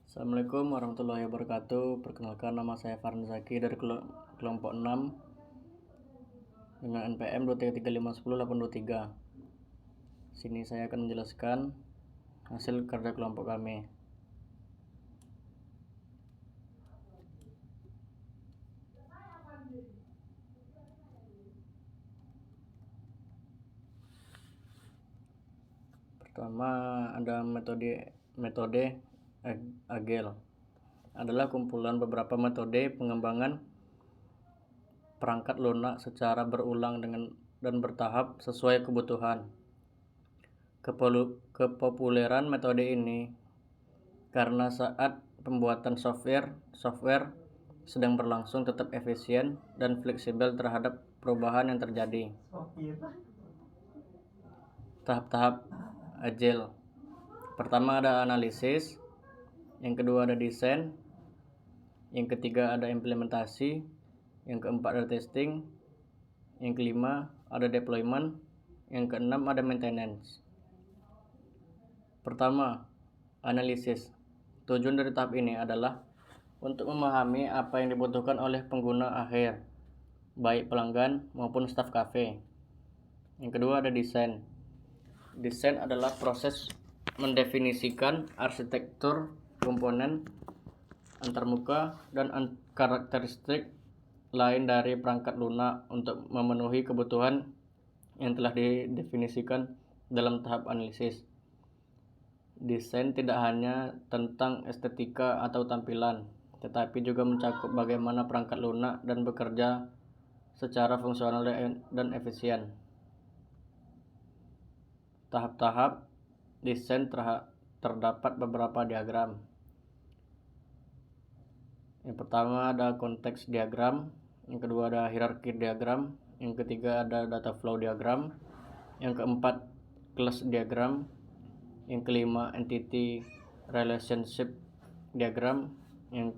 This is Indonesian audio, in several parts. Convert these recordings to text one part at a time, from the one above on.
Assalamualaikum warahmatullahi wabarakatuh. Perkenalkan, nama saya Farhan Zaki dari kelompok 6 dengan NPM 233510823. Sini saya akan menjelaskan hasil kerja kelompok kami. Pertama, ada metode Agile. Adalah kumpulan beberapa metode pengembangan perangkat lunak secara berulang dan bertahap sesuai kebutuhan. Kepopuleran metode ini karena saat pembuatan software sedang berlangsung tetap efisien dan fleksibel terhadap perubahan yang terjadi. Tahap-tahap Agile. Pertama ada analisis, yang kedua ada desain, yang ketiga ada implementasi, yang keempat ada testing, yang kelima ada deployment, yang keenam ada maintenance. Pertama, analisis. Tujuan dari tahap ini adalah untuk memahami apa yang dibutuhkan oleh pengguna akhir, baik pelanggan maupun staf kafe. Yang kedua ada desain. Desain adalah proses mendefinisikan arsitektur komponen antarmuka dan karakteristik lain dari perangkat lunak untuk memenuhi kebutuhan yang telah didefinisikan dalam tahap analisis. Desain tidak hanya tentang estetika atau tampilan, tetapi juga mencakup bagaimana perangkat lunak dan bekerja secara fungsional dan efisien. Tahap-tahap desain terdapat beberapa diagram. Yang pertama ada konteks diagram, yang kedua ada hierarki diagram, yang ketiga ada data flow diagram, yang keempat class diagram, yang kelima entity relationship diagram, yang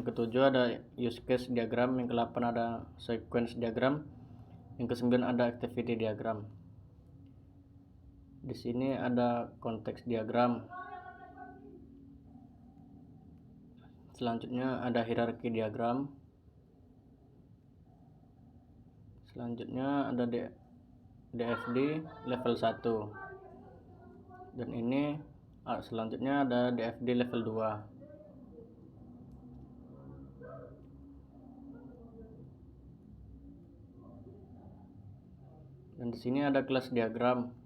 ketujuh ada use case diagram, yang ke-8 ada sequence diagram, yang ke-9 ada activity diagram. Di sini ada konteks diagram. Selanjutnya ada hierarki diagram. Selanjutnya ada DFD level 1. Dan ini selanjutnya ada DFD level 2. Dan di sini ada kelas diagram.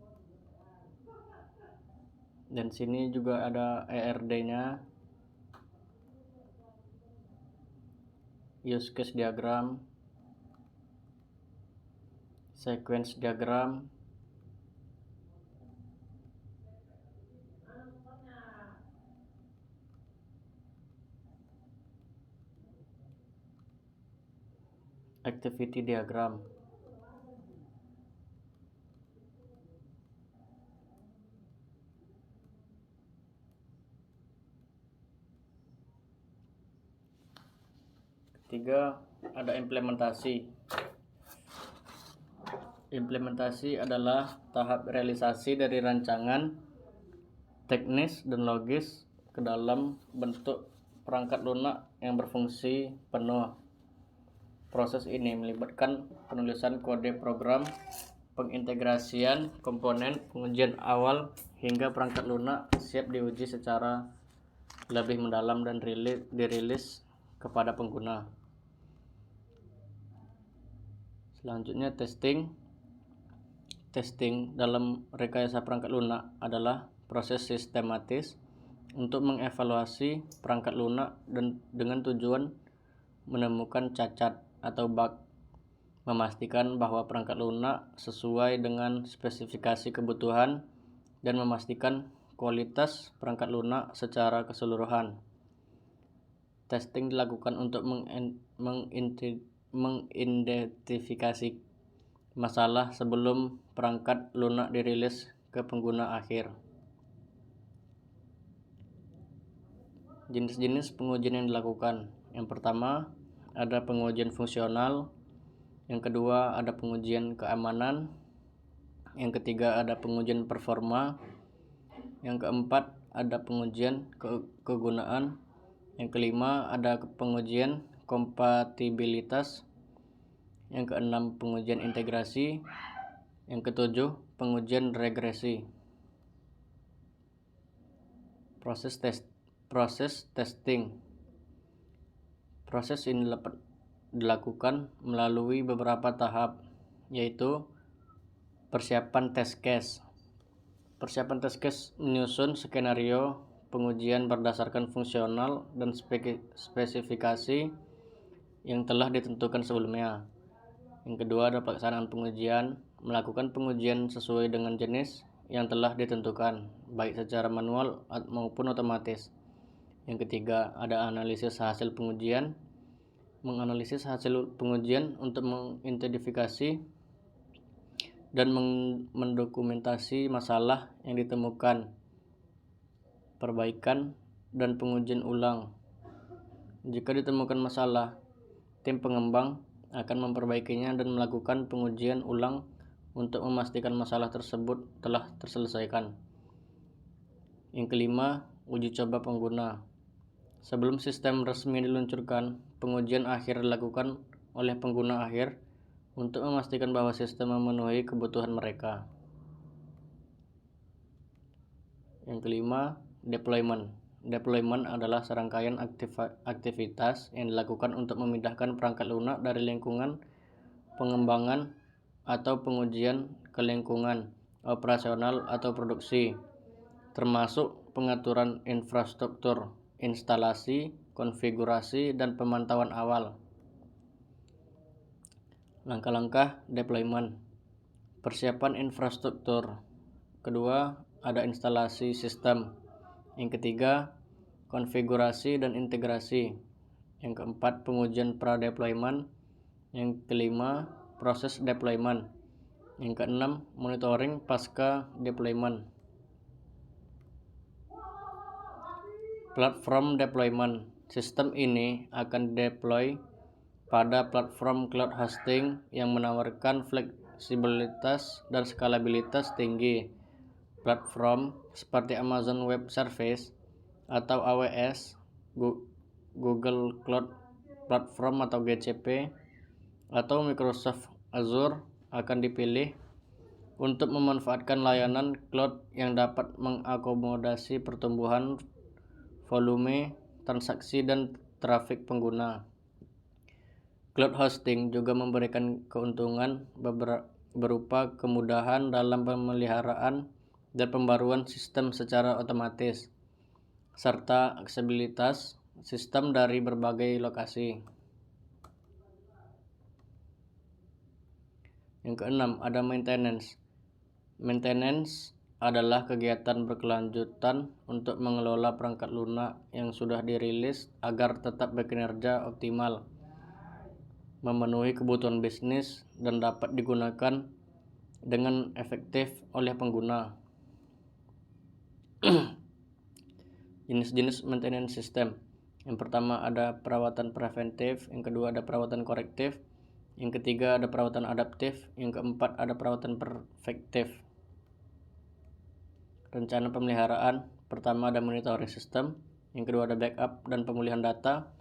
Dan sini juga ada ERD-nya. Use case diagram, sequence diagram, activity diagram. Ketiga, ada implementasi. Implementasi adalah tahap realisasi dari rancangan teknis dan logis ke dalam bentuk perangkat lunak yang berfungsi penuh. Proses ini melibatkan penulisan kode program, pengintegrasian komponen, pengujian awal, hingga perangkat lunak siap diuji secara lebih mendalam dan dirilis kepada pengguna. Selanjutnya testing. Testing dalam rekayasa perangkat lunak adalah proses sistematis untuk mengevaluasi perangkat lunak dengan tujuan menemukan cacat atau bug, memastikan bahwa perangkat lunak sesuai dengan spesifikasi kebutuhan, dan memastikan kualitas perangkat lunak secara keseluruhan. Testing dilakukan untuk mengidentifikasi masalah sebelum perangkat lunak dirilis ke pengguna akhir. Jenis-jenis pengujian yang dilakukan. Yang pertama ada pengujian fungsional, yang kedua ada pengujian keamanan, yang ketiga ada pengujian performa, yang keempat ada pengujian kegunaan. Yang kelima, ada pengujian kompatibilitas. Yang keenam, pengujian integrasi. Yang ketujuh, pengujian regresi. Proses testing. Proses ini dapat dilakukan melalui beberapa tahap, yaitu persiapan test case. Persiapan test case menyusun skenario pengujian berdasarkan fungsional dan spesifikasi yang telah ditentukan sebelumnya. Yang kedua, ada pelaksanaan pengujian, melakukan pengujian sesuai dengan jenis yang telah ditentukan, baik secara manual maupun otomatis. Yang ketiga, ada analisis hasil pengujian, menganalisis hasil pengujian untuk mengidentifikasi dan mendokumentasi masalah yang ditemukan, perbaikan, dan pengujian ulang. Jika ditemukan masalah, tim pengembang akan memperbaikinya dan melakukan pengujian ulang untuk memastikan masalah tersebut telah terselesaikan. Yang kelima, uji coba pengguna. Sebelum sistem resmi diluncurkan, pengujian akhir dilakukan oleh pengguna akhir untuk memastikan bahwa sistem memenuhi kebutuhan mereka. Yang kelima, deployment. Deployment adalah serangkaian aktivitas yang dilakukan untuk memindahkan perangkat lunak dari lingkungan pengembangan atau pengujian ke lingkungan operasional atau produksi, termasuk pengaturan infrastruktur, instalasi, konfigurasi, dan pemantauan awal. Langkah-langkah deployment. Persiapan infrastruktur. Kedua, ada instalasi sistem. Yang ketiga, konfigurasi dan integrasi. Yang keempat, pengujian pra-deployment. Yang kelima, proses deployment. Yang keenam, monitoring pasca deployment. Platform deployment. Sistem ini akan deploy pada platform cloud hosting yang menawarkan fleksibilitas dan skalabilitas tinggi. Platform seperti Amazon Web Service atau AWS, Google Cloud Platform atau GCP, atau Microsoft Azure akan dipilih untuk memanfaatkan layanan cloud yang dapat mengakomodasi pertumbuhan volume transaksi dan trafik pengguna. Cloud hosting juga memberikan keuntungan berupa kemudahan dalam pemeliharaan dan pembaruan sistem secara otomatis, serta aksesibilitas sistem dari berbagai lokasi. Yang keenam, ada maintenance. Maintenance adalah kegiatan berkelanjutan untuk mengelola perangkat lunak yang sudah dirilis agar tetap bekinerja optimal, memenuhi kebutuhan bisnis, dan dapat digunakan dengan efektif oleh pengguna. Jenis-jenis maintenance system. Yang pertama ada perawatan preventif, yang kedua ada perawatan korektif, yang ketiga ada perawatan adaptif, yang keempat ada perawatan preventif. Rencana pemeliharaan. Pertama ada monitoring system, yang kedua ada backup dan pemulihan data,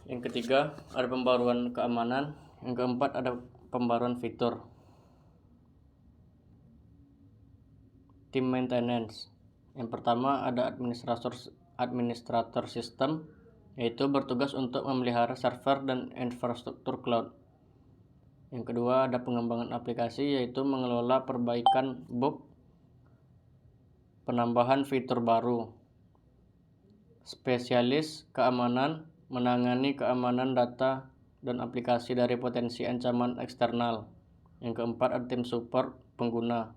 yang ketiga ada pembaruan keamanan, yang keempat ada pembaruan fitur. Tim maintenance. Yang pertama ada administrator sistem, yaitu bertugas untuk memelihara server dan infrastruktur cloud. Yang kedua ada pengembangan aplikasi, yaitu mengelola perbaikan bug, penambahan fitur baru. Spesialis keamanan menangani keamanan data dan aplikasi dari potensi ancaman eksternal. Yang keempat ada tim support pengguna,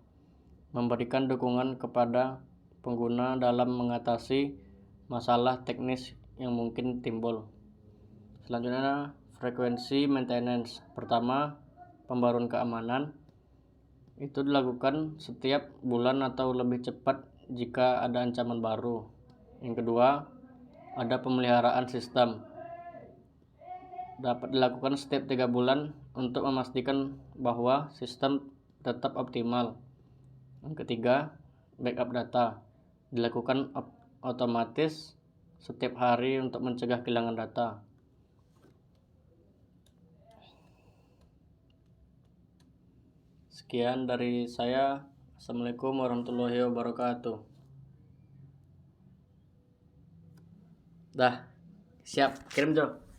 memberikan dukungan kepada pengguna dalam mengatasi masalah teknis yang mungkin timbul. Selanjutnya frekuensi maintenance. Pertama, pembaruan keamanan. Itu dilakukan setiap bulan atau lebih cepat jika ada ancaman baru. Yang kedua, ada pemeliharaan sistem. Dapat dilakukan setiap 3 bulan untuk memastikan bahwa sistem tetap optimal. Yang ketiga, backup data. dilakukan otomatis setiap hari untuk mencegah kehilangan data. Sekian dari saya. Assalamualaikum warahmatullahi wabarakatuh. Dah, siap. Kirim, Jo.